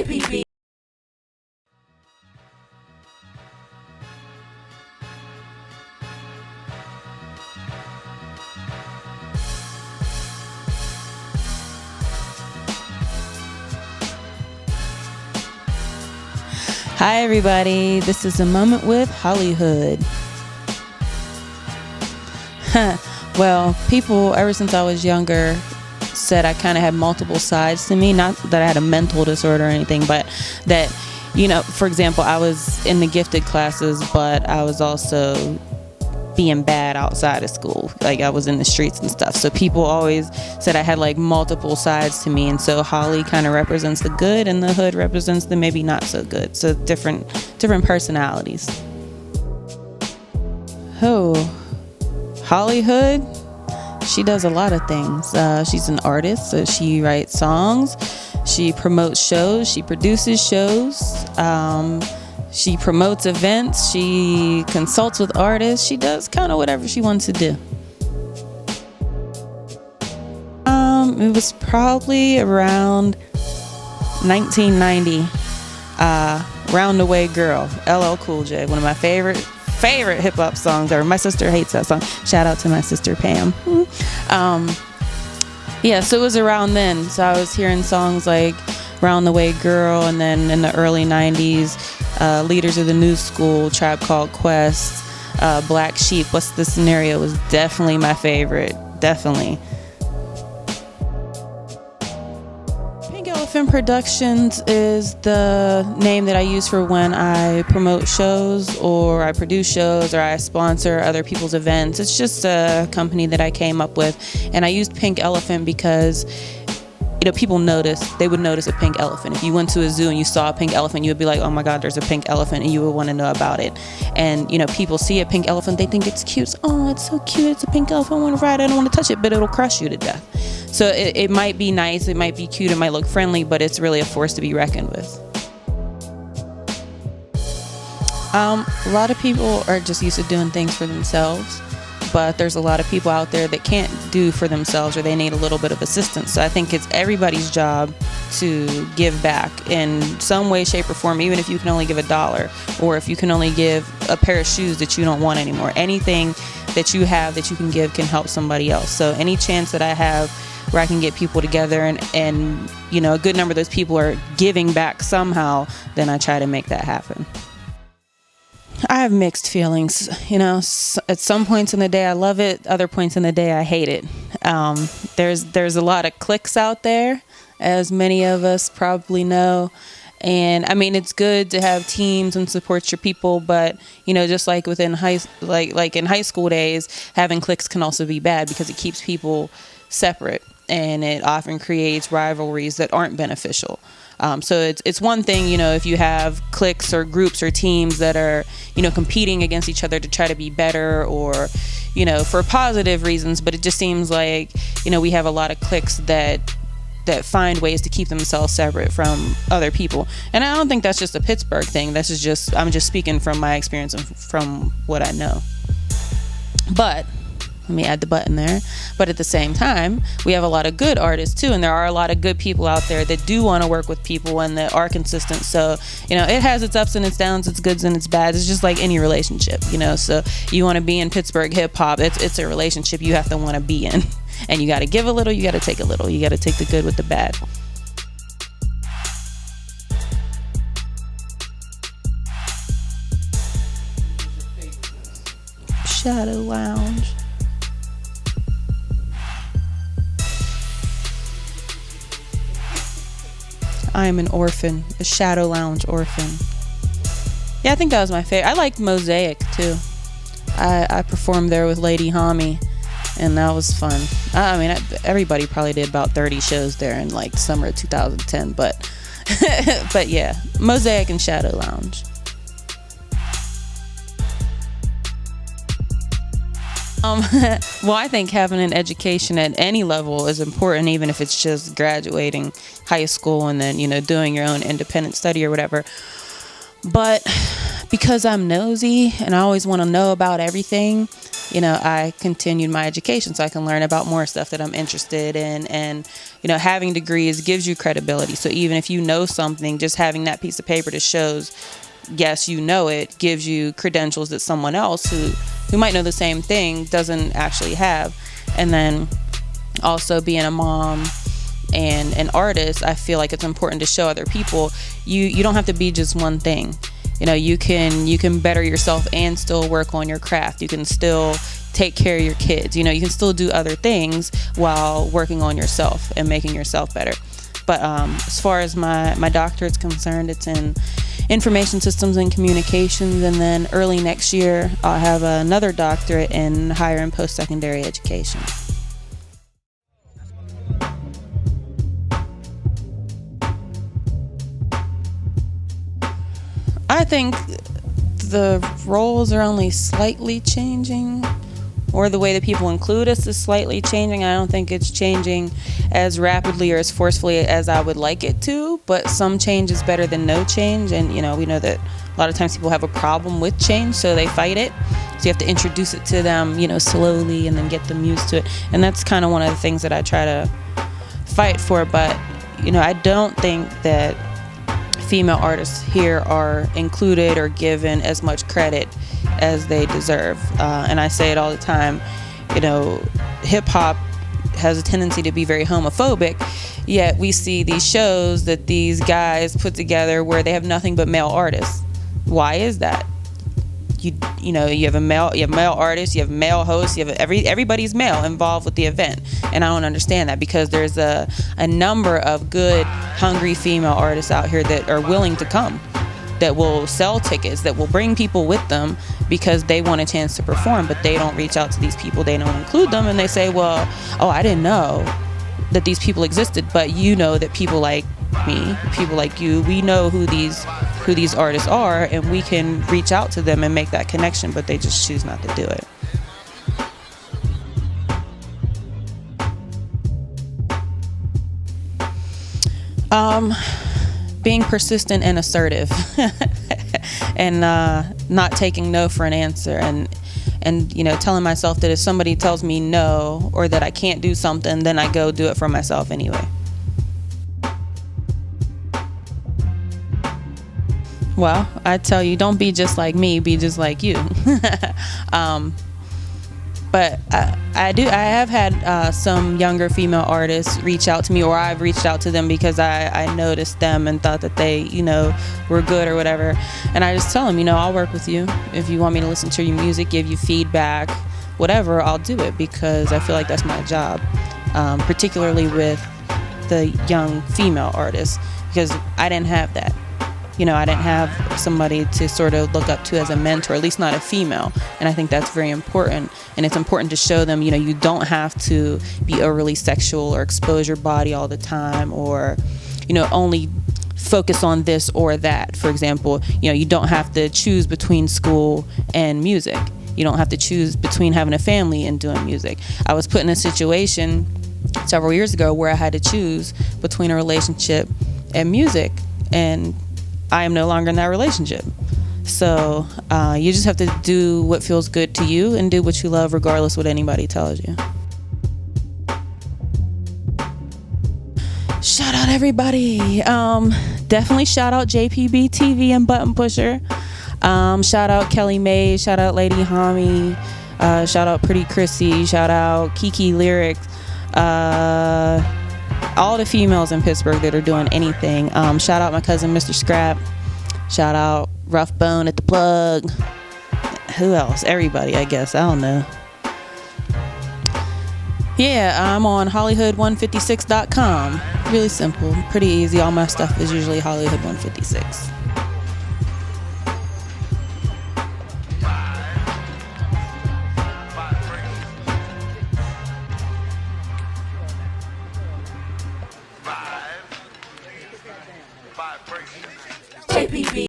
hippie beat. Hi everybody, this is A Moment with HollyHood. Well, people ever since I was younger said I kind of had multiple sides to me. Not that I had a mental disorder or anything, but that, you know, for example, I was in the gifted classes, but I was also being bad outside of school. Like I was in the streets and stuff. So people always said I had like multiple sides to me. And so Holly kind of represents the good and the hood represents the maybe not so good. So different personalities. Oh, HollyHood, she does a lot of things. She's an artist, so she writes songs, she promotes shows, she produces shows, she promotes events, she consults with artists, she does kind of whatever she wants to do. It was probably around 1990. Roundaway Girl, LL Cool J, one of my favorite hip hop songs ever. My sister hates that song. Shout out to my sister Pam. Yeah, so it was around then. So I was hearing songs like Roundaway Girl, and then in the early 90s, Leaders of the New School, Tribe Called Quest, Black Sheep, What's the Scenario was definitely my favorite. Definitely. Pink Elephant Productions is the name that I use for when I promote shows or I produce shows or I sponsor other people's events. It's just a company that I came up with, and I used Pink Elephant because people they would notice a pink elephant. If you went to a zoo and you saw a pink elephant, you would be like, oh my God, there's a pink elephant, and you would want to know about it. And, people see a pink elephant, they think it's cute. Oh, it's so cute. It's a pink elephant. I want to ride it. I don't want to touch it, but it'll crush you to death. So it might be nice. It might be cute. It might look friendly, but it's really a force to be reckoned with. A lot of people are just used to doing things for themselves, but there's a lot of people out there that can't do for themselves, or they need a little bit of assistance. So I think it's everybody's job to give back in some way, shape, or form, even if you can only give $1, or if you can only give a pair of shoes that you don't want anymore. Anything that you have that you can give can help somebody else. So any chance that I have where I can get people together and a good number of those people are giving back somehow, then I try to make that happen. I have mixed feelings. At some points in the day I love it, other points in the day I hate it. There's a lot of cliques out there, as many of us probably know. And I mean, it's good to have teams and support your people, but just like within like in high school days, having cliques can also be bad because it keeps people separate, and it often creates rivalries that aren't beneficial. So it's one thing, if you have cliques or groups or teams that are, competing against each other to try to be better or, for positive reasons. But it just seems like, we have a lot of cliques that find ways to keep themselves separate from other people. And I don't think that's just a Pittsburgh thing. I'm just speaking from my experience and from what I know. But let me add the button there. But at the same time, we have a lot of good artists too, and there are a lot of good people out there that do want to work with people and that are consistent. So, it has its ups and its downs, its goods and its bads. It's just like any relationship, So you want to be in Pittsburgh hip hop, it's a relationship you have to want to be in. And you got to give a little, you got to take a little. You got to take the good with the bad. Shadow Lounge. I am an orphan, a Shadow Lounge orphan. Yeah, I think that was my favorite. I liked Mosaic too. I performed there with Lady Homie, and that was fun. I mean, everybody probably did about 30 shows there in like summer of 2010, but but yeah, Mosaic and Shadow Lounge. Well, I think having an education at any level is important, even if it's just graduating high school and then, doing your own independent study or whatever. But because I'm nosy and I always want to know about everything, I continued my education so I can learn about more stuff that I'm interested in. And, having degrees gives you credibility. So even if you know something, just having that piece of paper that shows, yes, you know it, gives you credentials that someone else who might know the same thing doesn't actually have. And then also being a mom and an artist, I feel like it's important to show other people you don't have to be just one thing. You can better yourself and still work on your craft. You can still take care of your kids. You can still do other things while working on yourself and making yourself better. But as far as my doctorate's concerned, it's in information systems and communications. And then early next year, I'll have another doctorate in higher and post-secondary education. I think the roles are only slightly changing, or the way that people include us is slightly changing. I don't think it's changing as rapidly or as forcefully as I would like it to, but some change is better than no change. And, we know that a lot of times people have a problem with change, so they fight it. So you have to introduce it to them, slowly, and then get them used to it. And that's kind of one of the things that I try to fight for. But, I don't think that female artists here are included or given as much credit as they deserve. And I say it all the time, hip hop has a tendency to be very homophobic, yet we see these shows that these guys put together where they have nothing but male artists. Why is that? You have male artists, you have male hosts, you have everybody's male involved with the event. And I don't understand that, because there's a number of good, hungry female artists out here that are willing to come, that will sell tickets, that will bring people with them because they want a chance to perform, but they don't reach out to these people, they don't include them, and they say, well, I didn't know that these people existed. But that people like me, people like you, we know who these artists are, and we can reach out to them and make that connection, but they just choose not to do it. Being persistent and assertive and not taking no for an answer, and telling myself that if somebody tells me no or that I can't do something, then I go do it for myself anyway. Well, I tell you, don't be just like me, be just like you. But I have had some younger female artists reach out to me, or I've reached out to them because I noticed them and thought that they, were good or whatever. And I just tell them, I'll work with you. If you want me to listen to your music, give you feedback, whatever, I'll do it, because I feel like that's my job, particularly with the young female artists, because I didn't have that. I didn't have somebody to sort of look up to as a mentor, at least not a female. And I think that's very important. And it's important to show them, you don't have to be overly sexual or expose your body all the time, or, only focus on this or that. For example, you don't have to choose between school and music. You don't have to choose between having a family and doing music. I was put in a situation several years ago where I had to choose between a relationship and music, and I am no longer in that relationship. So you just have to do what feels good to you and do what you love, regardless what anybody tells you. Shout out everybody. Definitely shout out JPB TV and Button Pusher. Shout out Kelly May. Shout out Lady Hami. Shout out Pretty Chrissy. Shout out Kiki Lyrics. All the females in Pittsburgh that are doing anything. Shout out my cousin Mr. Scrap. Shout out Rough Bone at the Plug. Who else? Everybody, I guess. I don't know. Yeah, I'm on HollyHood156.com. Really simple, pretty easy. All my stuff is usually HollyHood156. JPB.